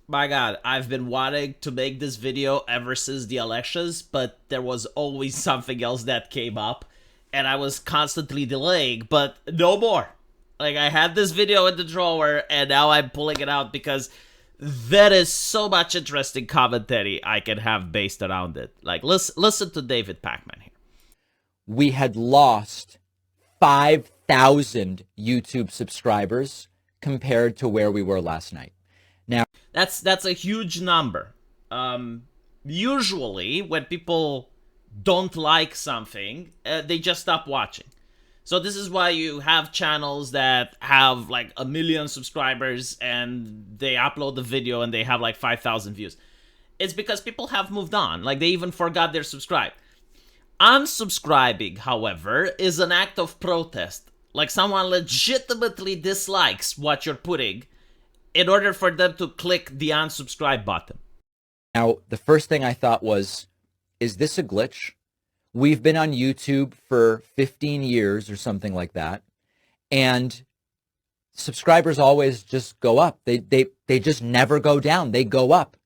My God, I've been wanting to make this video ever since the elections, but there was always something else that came up, and I was constantly delaying, but no more. Like, I had this video in the drawer, and now I'm pulling it out because there is so much interesting commentary I can have based around it. Like, listen to David Pacman here. We had lost 5,000 YouTube subscribers compared to where we were last night. Now, that's a huge number. Usually, when people don't like something, they just stop watching. So this is why you have channels that have like 1 million subscribers and they upload the video and they have like 5,000 views. It's because people have moved on. Like, they even forgot they're subscribed. Unsubscribing, however, is an act of protest. Like, someone legitimately dislikes what you're putting in order for them to click the unsubscribe button. Now, the first thing I thought was, is this a glitch? We've been on YouTube for 15 years or something like that, and subscribers always just go up. They just never go down. They go up.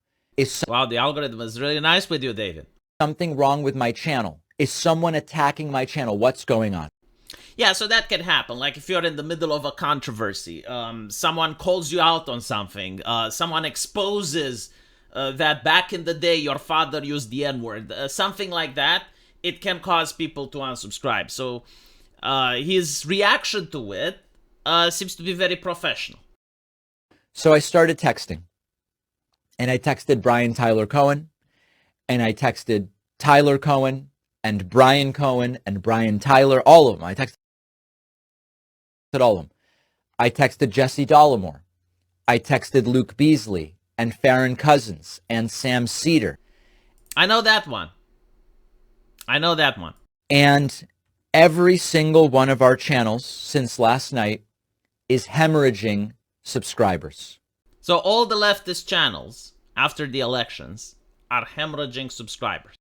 Wow, the algorithm is really nice with you, David. Something wrong with my channel? Is someone attacking my channel? What's going on? Yeah, so that can happen. Like, if you're in the middle of a controversy, someone calls you out on something, someone exposes that back in the day your father used the N-word, something like that, it can cause people to unsubscribe. So his reaction to it seems to be very professional. So I started texting. And I texted Brian Tyler Cohen. And I texted Tyler Cohen and Brian Cohen and Brian Tyler, all of them. I texted all of them. I texted Jesse Dollemore. I texted Luke Beasley and Farron Cousins and Sam Cedar. I know that one. And every single one of our channels since last night is hemorrhaging subscribers. So all the leftist channels after the elections are hemorrhaging subscribers.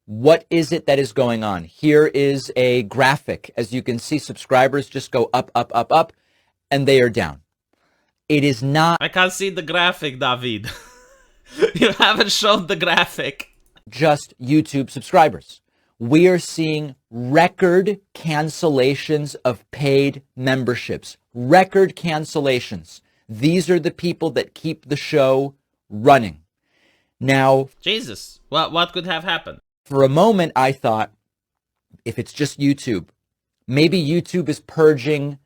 What is it that is going on? Here is a graphic. As you can see, subscribers just go up, up, up, up, and they are down. It is not... I can't see the graphic, David. You haven't shown the graphic. Just YouTube subscribers. We are seeing record cancellations of paid memberships. Record cancellations. These are the people that keep the show running. Now, Jesus, what could have happened? For a moment, I thought, if it's just YouTube, maybe YouTube is purging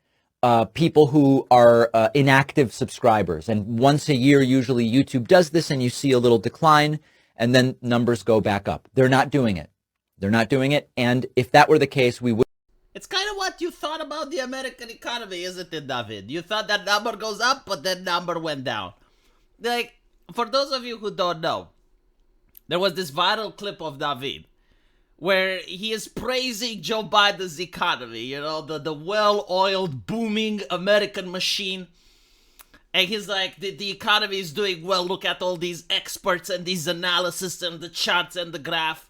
people who are inactive subscribers. And once a year, usually YouTube does this and you see a little decline and then numbers go back up. They're not doing it. They're not doing it. And if that were the case, we would. It's kind of what you thought about the American economy, isn't it, David? You thought that number goes up, but that number went down. Like, for those of you who don't know, there was this viral clip of David where he is praising Joe Biden's economy, you know, the well-oiled, booming American machine. And he's like, the economy is doing well. Look at all these experts and these analysis and the charts and the graph.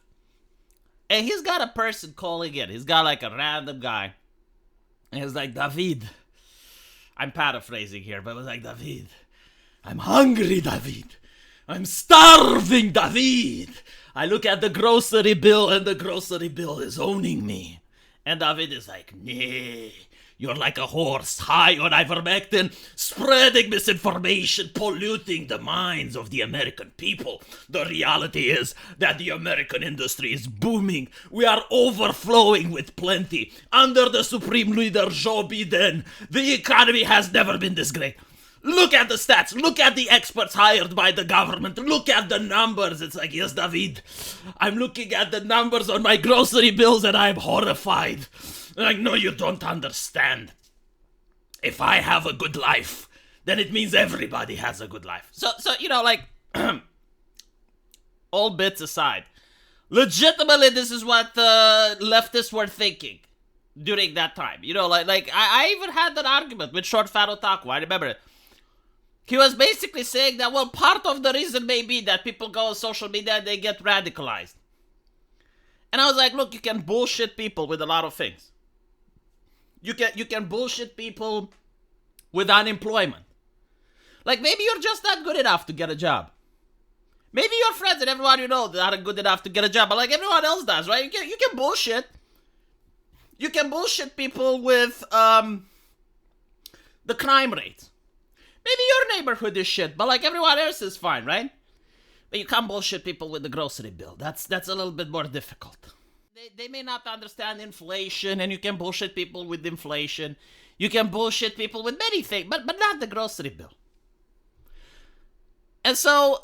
And he's got a person calling in. He's got like a random guy. And he's like, David, I'm paraphrasing here, but it was like, David, I'm hungry, David. I'm starving, David. I look at the grocery bill and the grocery bill is owning me. And David is like, nay, you're like a horse high on ivermectin, spreading misinformation, polluting the minds of the American people. The reality is that the American industry is booming. We are overflowing with plenty. Under the Supreme Leader Joe Biden, the economy has never been this great. Look at the stats. Look at the experts hired by the government. Look at the numbers. It's like, yes, David, I'm looking at the numbers on my grocery bills and I'm horrified. Like, no, you don't understand. If I have a good life, then it means everybody has a good life. So you know, like, all bits aside, legitimately, this is what leftists were thinking during that time. You know, like I even had that argument with Short Fat Otaku. I remember it. He was basically saying that, well, part of the reason may be that people go on social media and they get radicalized. And I was like, look, you can bullshit people with a lot of things. You can bullshit people with unemployment. Like, maybe you're just not good enough to get a job. Maybe your friends and everyone you know aren't good enough to get a job, but like everyone else does, right? You can bullshit. You can bullshit people with the crime rate. Maybe your neighborhood is shit, but like everyone else is fine, right? But you can't bullshit people with the grocery bill. That's a little bit more difficult. They may not understand inflation, and you can bullshit people with inflation. You can bullshit people with many things, but not the grocery bill. And so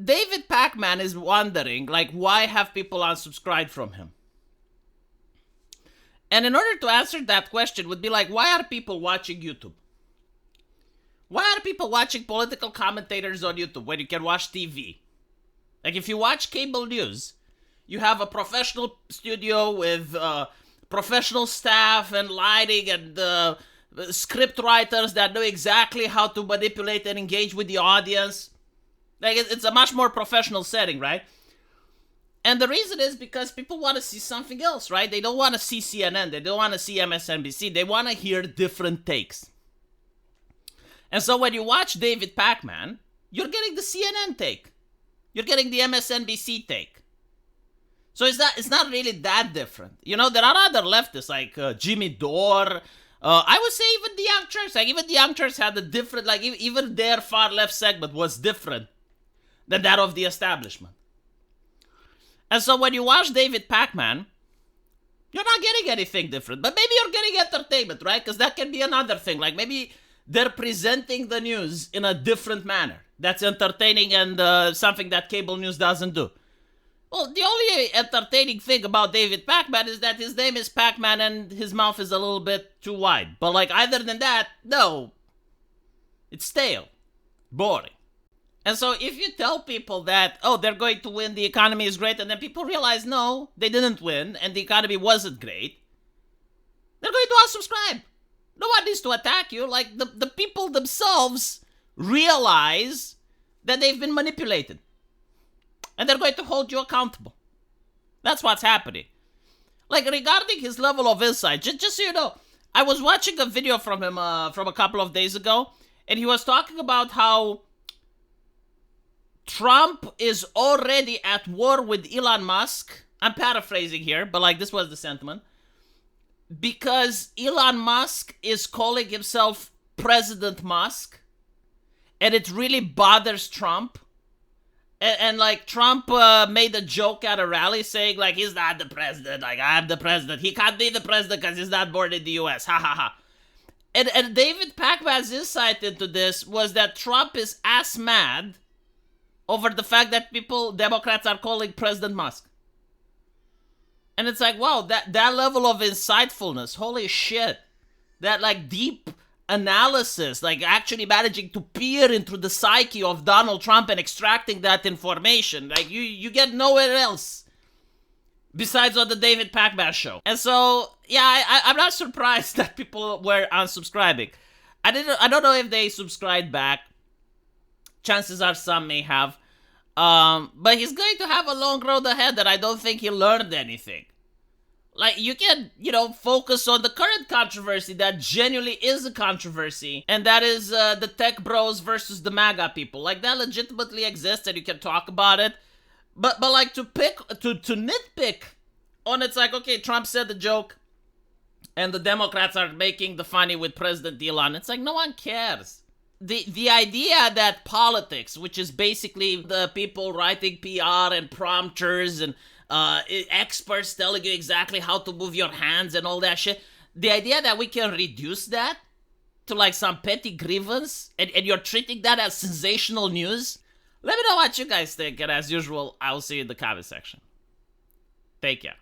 David Pakman is wondering, like, why have people unsubscribed from him? And in order to answer that question would be like, why are people watching YouTube? Why are people watching political commentators on YouTube when you can watch TV? Like, if you watch cable news, you have a professional studio with professional staff and lighting and script writers that know exactly how to manipulate and engage with the audience. Like, it's a much more professional setting, right? And the reason is because people want to see something else, right? They don't want to see CNN. They don't want to see MSNBC. They want to hear different takes. And so when you watch David Pakman, you're getting the CNN take. You're getting the MSNBC take. So it's not really that different. You know, there are other leftists like Jimmy Dore. I would say even the Young Turks. Like, even the Young Turks had a different, like, even their far left segment was different than that of the establishment. And so when you watch David Pakman, you're not getting anything different. But maybe you're getting entertainment, right? Because that can be another thing. Like, maybe they're presenting the news in a different manner. That's entertaining and something that cable news doesn't do. Well, the only entertaining thing about David Pakman is that his name is Pakman and his mouth is a little bit too wide. But, like, other than that, no. It's stale. Boring. And so if you tell people that, oh, they're going to win, the economy is great, and then people realize, no, they didn't win, and the economy wasn't great, they're going to unsubscribe. No one needs to attack you. Like, the people themselves realize that they've been manipulated. And they're going to hold you accountable. That's what's happening. Like, regarding his level of insight, just so you know, I was watching a video from him from a couple of days ago, and he was talking about how Trump is already at war with Elon Musk. I'm paraphrasing here, but like, this was the sentiment. Because Elon Musk is calling himself President Musk, and it really bothers Trump. And like, Trump made a joke at a rally saying, like, he's not the president, like, I'm the president. He can't be the president because he's not born in the US, ha ha ha. And David Pakman's insight into this was that Trump is ass mad over the fact that Democrats are calling President Musk. And it's like, wow, that level of insightfulness, holy shit. That, like, deep analysis, like actually managing to peer into the psyche of Donald Trump and extracting that information. Like, you get nowhere else besides on the David Pakman show. And so, yeah, I'm not surprised that people were unsubscribing. I don't know if they subscribed back. Chances are some may have. But he's going to have a long road ahead, and I don't think he learned anything. Like, you can, focus on the current controversy that genuinely is a controversy, and that is the tech bros versus the MAGA people. Like, that legitimately exists, and you can talk about it. But like, to nitpick on, it's like, okay, Trump said the joke, and the Democrats are making the funny with President Elon. It's like, no one cares. The idea that politics, which is basically the people writing PR and prompters and experts telling you exactly how to move your hands and all that shit, the idea that we can reduce that to like some petty grievance and you're treating that as sensational news, let me know what you guys think, and as usual, I'll see you in the comment section. Take care.